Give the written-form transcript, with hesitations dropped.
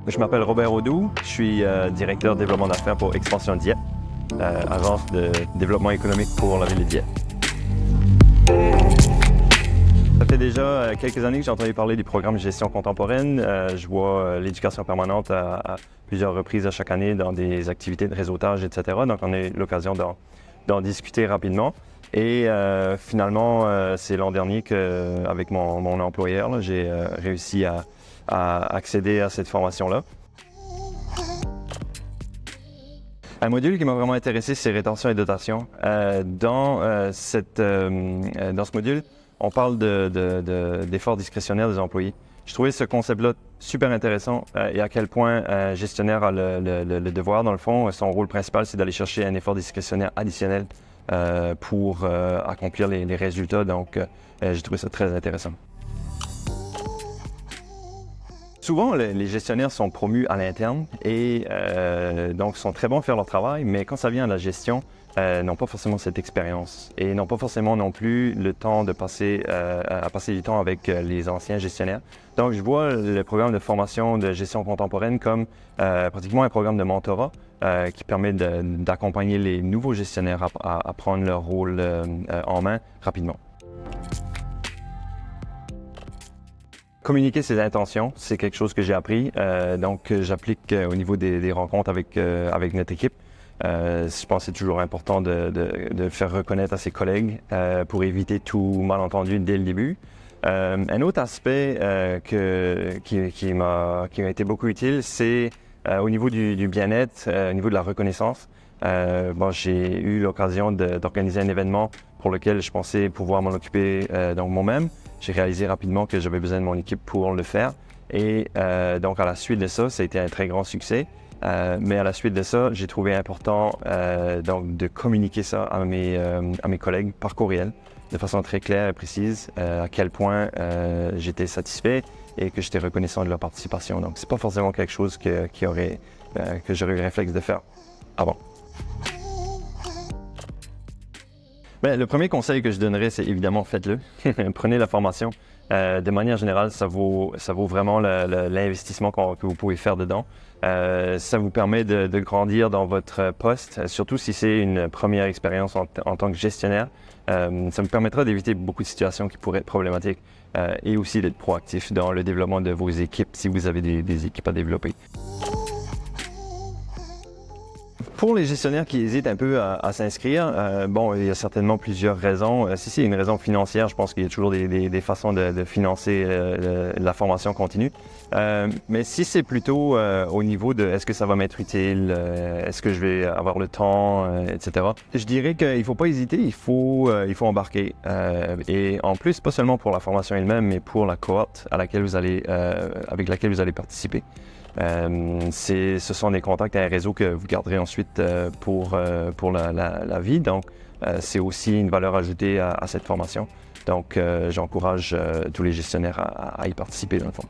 Je m'appelle Robert Audoux, je suis directeur de développement d'affaires pour Expansion Dieppe, agence de développement économique pour la ville de Dieppe. Ça fait déjà quelques années que j'ai entendu parler du programme de gestion contemporaine. Je vois l'éducation permanente à plusieurs reprises à chaque année dans des activités de réseautage, etc. Donc on a eu l'occasion d'en discuter rapidement. Et finalement, c'est l'an dernier qu'avec mon employeur, là, j'ai réussi à accéder à cette formation-là. Un module qui m'a vraiment intéressé, c'est rétention et dotation. Dans ce module, on parle d'efforts discrétionnaires des employés. Je trouvais ce concept-là super intéressant et à quel point un gestionnaire a le devoir, dans le fond, son rôle principal, c'est d'aller chercher un effort discrétionnaire additionnel pour accomplir les résultats. Donc, j'ai trouvé ça très intéressant. Souvent, les gestionnaires sont promus à l'interne et donc sont très bons à faire leur travail, mais quand ça vient à la gestion, n'ont pas forcément cette expérience et n'ont pas forcément non plus le temps de passer du temps avec les anciens gestionnaires. Donc, je vois le programme de formation de gestion contemporaine comme pratiquement un programme de mentorat qui permet d'accompagner les nouveaux gestionnaires à prendre leur rôle en main rapidement. Communiquer ses intentions, c'est quelque chose que j'ai appris. Donc, j'applique au niveau des rencontres avec notre équipe. Je pense que c'est toujours important de faire reconnaître à ses collègues pour éviter tout malentendu dès le début. Un autre aspect qui m'a été beaucoup utile, c'est au niveau du bien-être, au niveau de la reconnaissance. J'ai eu l'occasion d'organiser un événement pour lequel je pensais pouvoir m'en occuper donc moi-même. J'ai réalisé rapidement que j'avais besoin de mon équipe pour le faire. Et donc, à la suite de ça, ça a été un très grand succès. Mais à la suite de ça, j'ai trouvé important donc de communiquer ça à mes collègues par courriel de façon très claire et précise à quel point j'étais satisfait et que j'étais reconnaissant de leur participation. Donc, c'est pas forcément quelque chose que j'aurais eu le réflexe de faire avant. Bien, le premier conseil que je donnerais, c'est évidemment faites-le. Prenez la formation. De manière générale, ça vaut vraiment l'investissement que vous pouvez faire dedans. Ça vous permet de grandir dans votre poste, surtout si c'est une première expérience en tant que gestionnaire. Ça vous permettra d'éviter beaucoup de situations qui pourraient être problématiques et aussi d'être proactif dans le développement de vos équipes si vous avez des équipes à développer. Pour les gestionnaires qui hésitent un peu à s'inscrire, il y a certainement plusieurs raisons. Si c'est une raison financière, je pense qu'il y a toujours des façons de financer la formation continue. Mais si c'est plutôt au niveau de est-ce que ça va m'être utile, est-ce que je vais avoir le temps, etc. Je dirais qu'il ne faut pas hésiter, il faut embarquer. Et en plus, pas seulement pour la formation elle-même, mais pour la cohorte avec laquelle vous allez participer. Ce sont des contacts et un réseau que vous garderez ensuite pour la vie. Donc, c'est aussi une valeur ajoutée à cette formation. Donc, j'encourage tous les gestionnaires à y participer dans le fond.